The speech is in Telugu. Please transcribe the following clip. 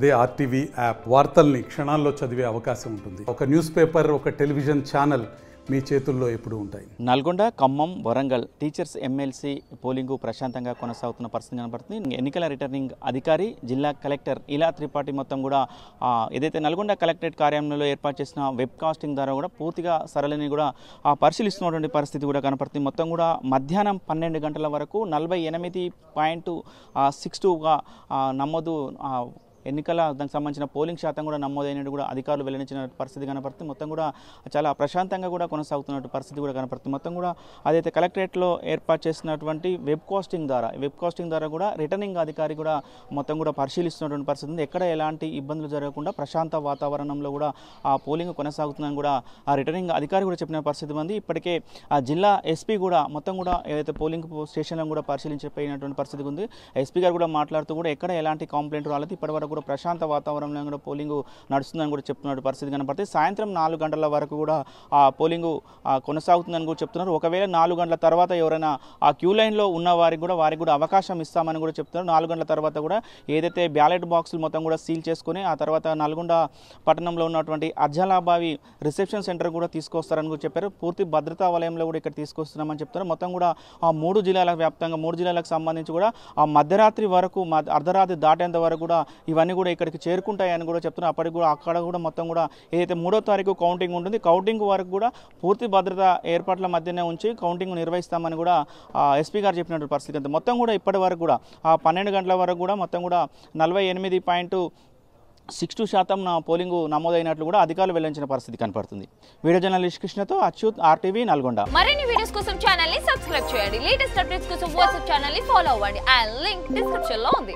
అదే ఆర్టీవీ యాప్ వార్తల్ని క్షణాల్లో చదివే అవకాశం ఉంటుంది. ఒక న్యూస్ పేపర్, ఒక టెలివిజన్ ఛానల్ మీ చేతుల్లో ఎప్పుడూ ఉంటాయి. Nalgonda, Khammam, Warangal teachers MLC polling ప్రశాంతంగా కొనసాగుతున్న పరిస్థితి కనబడుతుంది. ఎన్నికల రిటర్నింగ్ అధికారి, జిల్లా కలెక్టర్ ఇలా త్రిపాఠి మొత్తం కూడా ఏదైతే నల్గొండ కలెక్టరేట్ కార్యాలయంలో ఏర్పాటు చేసిన వెబ్ కాస్టింగ్ ద్వారా కూడా పూర్తిగా సరళిని కూడా పరిశీలిస్తున్నటువంటి పరిస్థితి కూడా కనపడుతుంది. మొత్తం కూడా మధ్యాహ్నం 12 గంటల వరకు 48.62గా నమోదు ఎన్నికల దానికి సంబంధించిన పోలింగ్ శాతం కూడా నమోదైనట్టు కూడా అధికారులు వెల్లడించిన పరిస్థితి కనపడుతుంది. మొత్తం కూడా చాలా ప్రశాంతంగా కూడా కొనసాగుతున్నట్టు పరిస్థితి కూడా కనపడుతుంది. మొత్తం కూడా అదైతే కలెక్టరేట్లో ఏర్పాటు చేసినటువంటి వెబ్ కాస్టింగ్ ద్వారా కూడా రిటర్నింగ్ అధికారి కూడా మొత్తం కూడా పరిశీలిస్తున్నటువంటి పరిస్థితి ఉంది. ఎక్కడ ఎలాంటి ఇబ్బందులు జరగకుండా ప్రశాంత వాతావరణంలో కూడా ఆ పోలింగ్ కొనసాగుతుందని కూడా ఆ రిటర్నింగ్ అధికారి కూడా చెప్పిన పరిస్థితి ఉంది. ఇప్పటికే ఆ జిల్లా ఎస్పీ కూడా మొత్తం కూడా ఏదైతే పోలింగ్ స్టేషన్లను కూడా పరిశీలించిపోయినటువంటి పరిస్థితి ఉంది. ఎస్పీ గారు కూడా మాట్లాడుతూ కూడా ఎక్కడ ఎలాంటి కంప్లైంట్ రాలేదు, ఇప్పటివరకు కూడా ప్రశాంత వాతావరణంలో కూడా పోలింగ్ నడుస్తుందని కూడా చెప్తున్న పరిస్థితి కనపడుతుంది. సాయంత్రం 4 గంటల వరకు కూడా ఆ పోలింగ్ కొనసాగుతుందని కూడా చెప్తున్నారు. ఒకవేళ 4 గంటల తర్వాత ఎవరైనా ఆ క్యూ లైన్లో ఉన్న వారికి కూడా అవకాశం ఇస్తామని కూడా చెప్తున్నారు. 4 గంటల తర్వాత కూడా ఏదైతే బ్యాలెట్ బాక్సులు మొత్తం కూడా సీల్ చేసుకుని ఆ తర్వాత నల్గొండ పట్టణంలో ఉన్నటువంటి అర్జలాబావి రిసెప్షన్ సెంటర్ కూడా తీసుకొస్తారని కూడా చెప్పారు. పూర్తి భద్రతా వలయంలో కూడా ఇక్కడ తీసుకొస్తున్నామని చెప్తున్నారు. మొత్తం కూడా ఆ 3 జిల్లాల వ్యాప్తంగా 3 జిల్లాలకు సంబంధించి కూడా ఆ మధ్యరాత్రి వరకు అర్ధరాత్రి దాటేంత వరకు కూడా ఇవన్నీ కూడా ఇక్కడికి చేరుకుంటాయని కూడా చెప్తున్నారు. అప్పటికి కూడా అక్కడ కూడా మొత్తం కూడా ఏదైతే 3వ తారీఖు కౌంటింగ్ ఉంటుంది, కౌంటింగ్ వరకు కూడా పూర్తి భద్రతా ఏర్పాట్ల మధ్యనే ఉంచి కౌంటింగ్ నిర్వహిస్తామని కూడా ఎస్పీ గారు చెప్పినటువంటి పరిస్థితి. మొత్తం కూడా ఇప్పటి వరకు కూడా ఆ 12 గంటల వరకు కూడా మొత్తం కూడా 48.62% పోలింగ్ నమోదైనట్లు కూడా అధికారులు వెల్లడించిన పరిస్థితి కనపడుతుంది. వీడియో జర్నలిస్ట్ కృష్ణతో అచ్యుత్, ఆర్టీవీ నల్గొండ. మరిన్ని వీడియోస్ కోసం ఛానల్ ని సబ్స్క్రైబ్ చేయండి. లేటెస్ట్ అప్డేట్స్ కోసం వాట్సాప్ ఛానల్ ని ఫాలో అవ్వండి. ఆ లింక్ డిస్క్రిప్షన్ లో ఉంది.